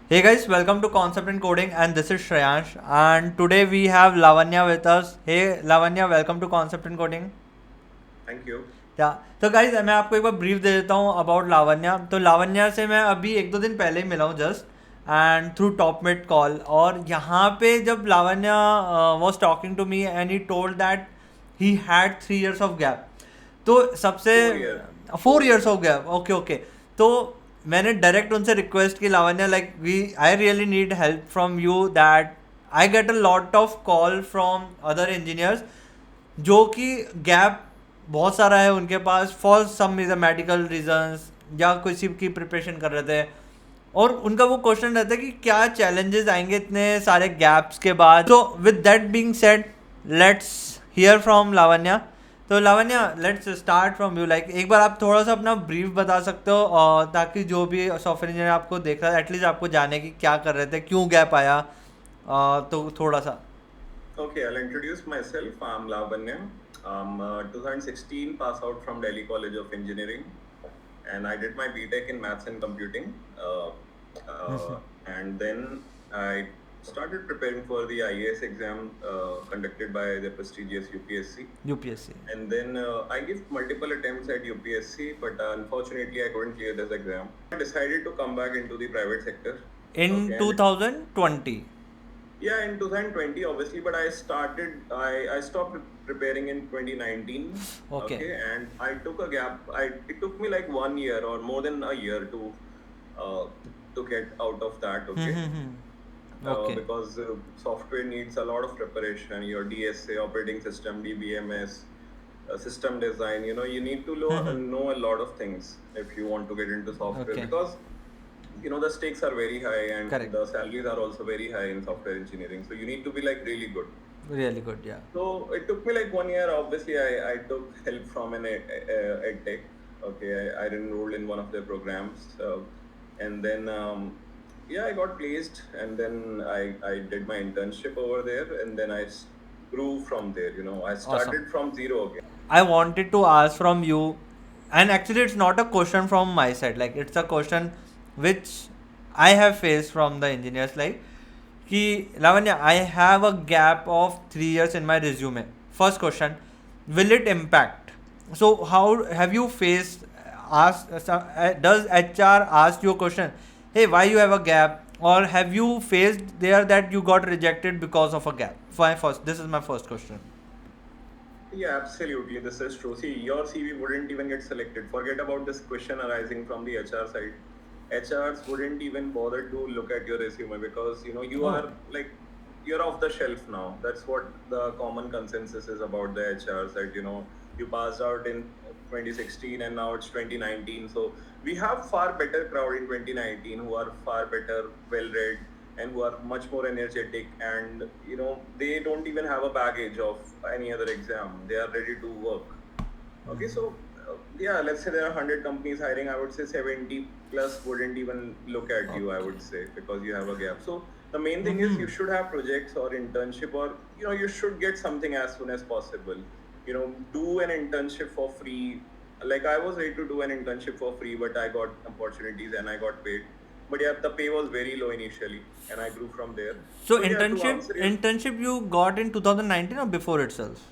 Hey guys, welcome to Concept and Coding, and this is Shrayansh. And today we have Lavanya with us. Hey Lavanya, welcome to Concept and Coding. Thank you. या तो guys मैं आपको एक बार brief दे देता हूँ about Lavanya. तो लावण्या से मैं अभी एक दो दिन पहले ही मिला हूँ just and through top mid call. और यहाँ पे जब Lavanya was talking to me and he told that he had 3 years of gap. तो सबसे 4 year। 4 years of gap, okay okay. तो मैंने डायरेक्ट उनसे रिक्वेस्ट की, Lavanya like we I really need help from you that I get a lot of call from other engineers जो कि gap बहुत सारा है उनके पास फॉर सम मैथमेटिकल रीजंस या किसी की प्रिपरेशन कर रहे थे। और उनका वो क्वेश्चन रहता है कि क्या चैलेंजेस आएंगे इतने सारे गैप्स के बाद। तो with that being said, let's hear from Lavanya. तो Lavanya, let's start from you. Like एक बार आप थोड़ा सा अपना ब्रीफ बता सकते हो और ताकि जो भी सॉफ्टवेयर इंजीनियर आपको देख रहा है एटलीस्ट आपको जाने की क्या कर रहे थे, क्यों गैप आया। तो थोड़ा सा। Okay, I'll introduce myself. I'm Lavanya. I'm 2016 pass out from Delhi College of Engineering, and I did my BTech in Maths and Computing. Uh, and then I started preparing for the IAS exam conducted by the prestigious UPSC. UPSC And then I gave multiple attempts at UPSC, but unfortunately I couldn't clear this exam. I decided to come back into the private sector. In Okay, and 2020। yeah, in 2020, obviously, but I stopped preparing in 2019. Okay. Okay, and I took a gap. It took me like 1 year or more than a year uh, to get out of that. Okay, okay because software needs a lot of preparation. Your DSA, operating system, DBMS, system design. You need to know a lot of things if you want to get into software Okay. because the stakes are very high and Correct. the salaries are also very high in software engineering, so you need to be like really good. Really good, yeah. So it took me like 1 year. Obviously I took help from an EdTech. Okay, I enrolled in one of their programs, and then yeah, I got placed, and then I did my internship over there, and then grew from there. I started Awesome. from zero again. I wanted to ask from you, and actually, it's not a question from my side, like, it's a question which I have faced from the engineers. Like, कि Lavanya, I have a gap of 3 years in my resume. First question, will it impact? So, how have you faced? Does HR ask you a question? Hey, why you have a gap? Or have you faced there that you got rejected because of a gap? This is my first question. Yeah, absolutely. This is true. See, your CV wouldn't even get selected. Forget about this question arising from the HR side. HRs wouldn't even bother to look at your resume because you Oh. are like you're off the shelf now. That's what the common consensus is about the HRs, that you passed out in 2016 and now it's 2019. So we have far better crowd in 2019 who are far better, well read, and who are much more energetic, and they don't even have a baggage of any other exam. They are ready to work. Okay, so yeah, let's say there are 100 companies hiring. I would say 70 plus wouldn't even look at you, I Okay. would say, because you have a gap. So the main thing is you should have projects or internship, or you should get something as soon as possible. Do an internship for free. Like I was ready to do an internship for free, but I got opportunities and I got paid. But yeah, the pay was very low initially, and I grew from there. So So yeah, to answer your internship you got in 2019 or before itself?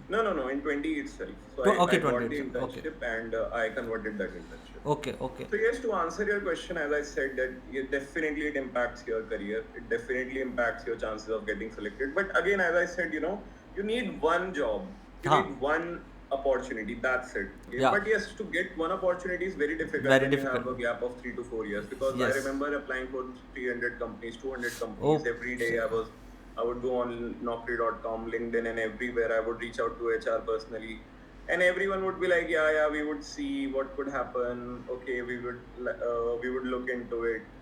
no, in 20 itself. So Okay, I 20 got the itself. Okay. internship, and I converted that internship. Okay, okay. So yes, to answer your question, as I said, that definitely it impacts your career. It definitely impacts your chances of getting selected. But again, as I said, you need one job. You Huh. need one opportunity. That's it. Yeah. But yes, to get one opportunity is very difficult Very when you have difficult. a gap of 3 to 4 years. Because I Yes. remember applying for 300 companies, 200 Oh, companies every day. shit. I would go on Naukri.com, LinkedIn, and everywhere. I would reach out to HR personally, and everyone would be like, yeah, we would see what could happen. Okay, we would look into it.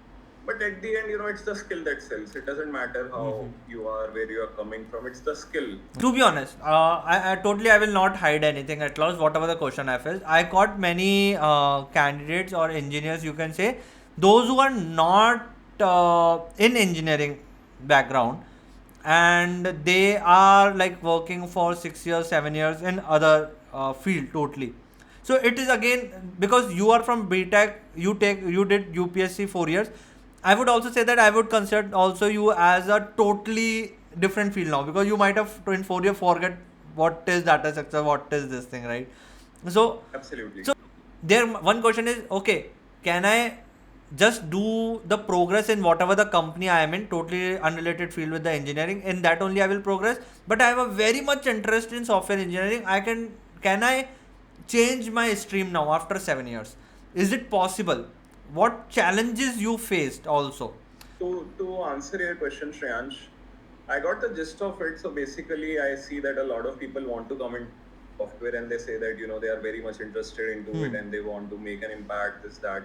But at the end, it's the skill that sells. It doesn't matter how you are, where you are coming from. It's the skill. To be honest, I will not hide anything at loss. Whatever the question I faced, I got many candidates or engineers, you can say, those who are not in engineering background, and they are like working for 6 years, 7 years in other field totally. So it is again because you are from BTech, you did UPSC 4 years. I would also say that I would consider also you as a totally different field now, because you might have in 4 year forget what is data structure, what is this thing, right? So Absolutely. there one question is, okay, can I just do the progress in whatever the company I am in, totally unrelated field with the engineering, in that only I will progress, but I have a very much interest in software engineering, can I change my stream now after 7 years? Is it possible? What challenges you faced also? To answer your question, Shrayansh, I got the gist of it. So basically, I see that a lot of people want to come into software and they say that they are very much interested into it and they want to make an impact. This that.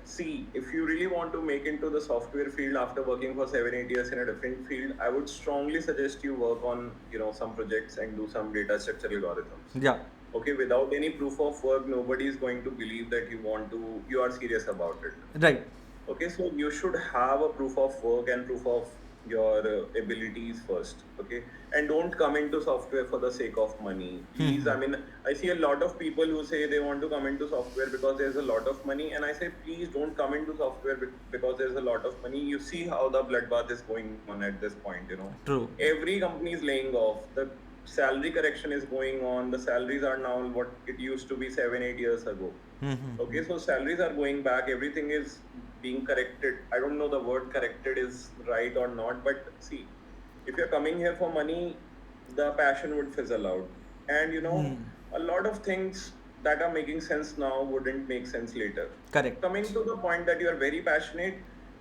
See, if you really want to make into the software field after working for 7 8 years in a different field, I would strongly suggest you work on some projects and do some data structure algorithms. Yeah. Okay, without any proof of work, nobody is going to believe that you are serious about it. Right. Okay, so you should have a proof of work and proof of your abilities first. Okay, and don't come into software for the sake of money. Please, I mean, I see a lot of people who say they want to come into software because there's a lot of money, and I say, please don't come into software because there's a lot of money. You see how the bloodbath is going on at this point. True. Every company is laying off. The salary correction is going on. The salaries are now what it used to be 7 8 years ago. Okay, so salaries are going back. Everything is being corrected. I don't know the word corrected is right or not, but see, if you're coming here for money, the passion would fizzle out. And a lot of things that are making sense now wouldn't make sense later. Correct. Coming to the point that you are very passionate,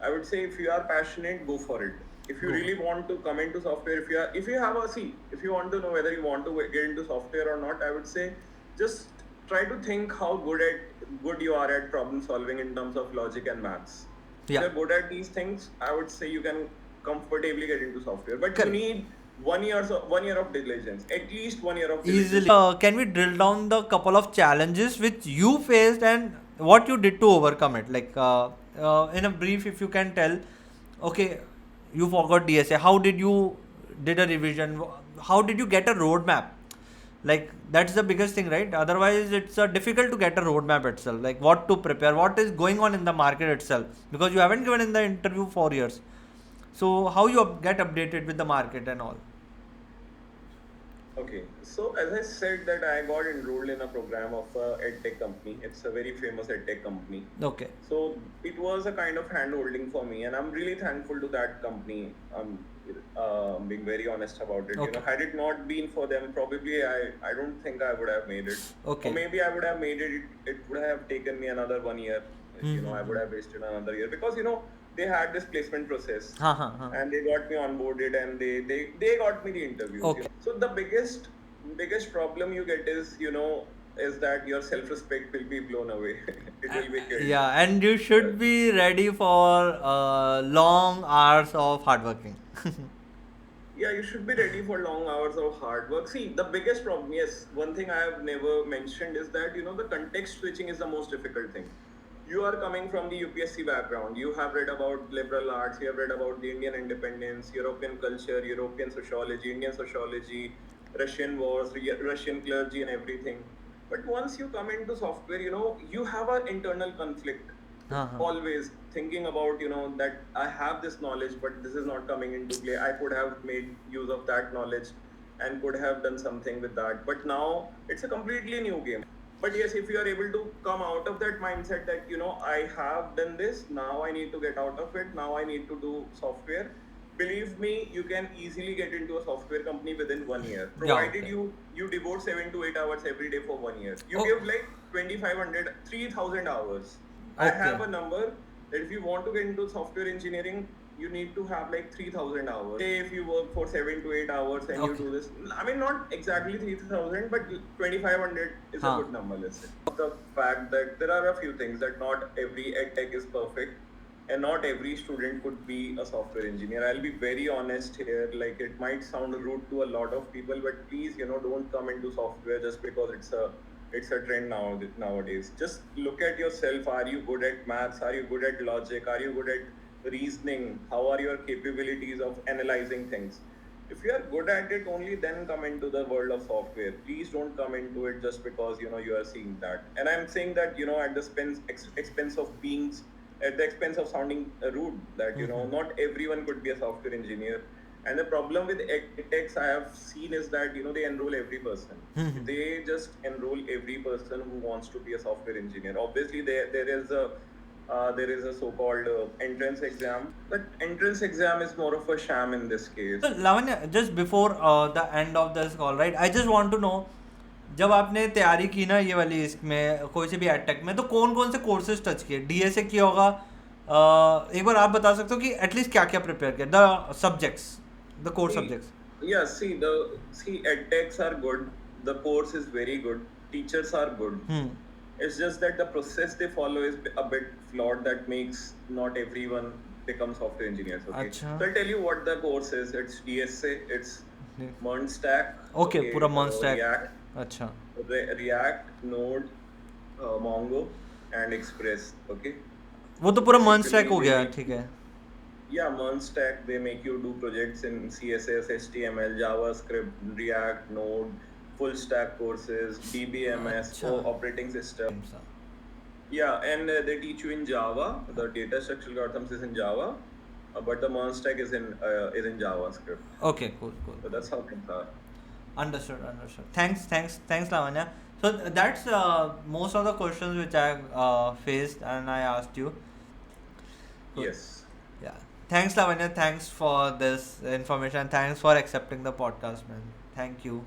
I would say if you are passionate, go for it. If you Go. really want to come into software, if you want to know whether you want to get into software or not, I would say just try to think how good you are at problem solving in terms of logic and maths. If Yeah. you're good at these things, I would say you can comfortably get into software. But Correct. you need 1 year of diligence, at least 1 year of Easily. diligence. Can we drill down the couple of challenges which you faced and what you did to overcome it? Like, in a brief, if you can tell, okay, you forgot DSA. How did you did a revision? How did you get a roadmap? Like, that's the biggest thing, right? Otherwise, it's difficult to get a roadmap itself. Like, what to prepare, what is going on in the market itself, because you haven't given in the interview 4 years. So, how you get updated with the market and all? Okay, so as I said that I got enrolled in a program of a EdTech company. It's a very famous EdTech company. Okay. So it was a kind of hand holding for me, and I'm really thankful to that company. Being very honest about it. Okay. Had it not been for them, probably I don't think I would have made it. Okay. Or maybe I would have made it. It would have taken me another 1 year. I would have wasted another year because they had this placement process and they got me onboarded and they got me the interviews. Okay. So the biggest problem you get is that your self-respect will be blown away. It will be killed. Yeah, and you should be ready for long hours of hard working. Yeah, you should be ready for long hours of hard work. See, the biggest problem, yes, one thing I have never mentioned is that the context switching is the most difficult thing. You are coming from the UPSC background. You have read about liberal arts. You have read about the Indian independence, European culture, European sociology, Indian sociology, Russian wars, Russian clergy, and everything. But once you come into software, you have an internal conflict. Always thinking about that I have this knowledge, but this is not coming into play. I could have made use of that knowledge and could have done something with that. But now it's a completely new game. But yes, if you are able to come out of that mindset that I have done this, now I need to get out of it, now I need to do software, believe me, you can easily get into a software company within 1 year, provided okay. you devote 7 to 8 hours every day for 1 year. You Oh. give like 2500 3000 hours. I Okay. have a number that if you want to get into software engineering, you need to have like 3000 hours. Say if you work for 7 to 8 hours and you Okay. do this, I mean, not exactly 3000, but 2500 is a good number, let's say. The fact that there are a few things that not every edtech is perfect and not every student could be a software engineer. I'll be very honest here. Like, it might sound rude to a lot of people, but please, don't come into software just because it's a trend nowadays. Just look at yourself. Are you good at maths? Are you good at logic? Are you good at reasoning? How are your capabilities of analyzing things? If you are good at it, only then come into the world of software. Please don't come into it just because you are seeing that. And I'm saying that at the expense of being at the expense of sounding rude, that not everyone could be a software engineer. And the problem with edtechs I have seen is that they enroll every person. They just enroll every person who wants to be a software engineer. Obviously, there is a so-called entrance exam, but entrance exam is more of a sham in this case. So Lavanya, just before the end of this call, right? I just want to know, जब आपने तैयारी की ना ये वाली इसमें कोई से भी एडटेक में, तो कौन कौन से कोर्सेज टच किए? डीएसए किया होगा, एक बार आप बता सकते हो कि एटलीस्ट क्या क्या प्रिपेयर किया, the subjects, the core See, subjects. yeah, see edtechs are good. The course is very good. Teachers are good. It's just that the process they follow is a bit flawed. That makes not everyone become software engineers. Okay. अच्छा. So I'll tell you what the course is. It's DSA. It's MERN stack. Okay, पूरा मॉन stack. React, अच्छा. React, Node, Mongo, and Express. Okay. वो तो पूरा मॉन Basically, stack हो they गया, make ठीक है. yeah, MERN stack. They make you do projects in CSS, HTML, JavaScript, React, Node, full stack courses, DBMS, अच्छा. operating system. Yeah, and they teach you in Java. The data structural algorithms is in Java, but the MERN stack is in JavaScript. Okay, cool. So that's how things are. Understood. Thanks, Lavanya. So that's most of the questions which I faced and I asked you. Cool. Yes. Yeah. Thanks, Lavanya. Thanks for this information. Thanks for accepting the podcast, man. Thank you.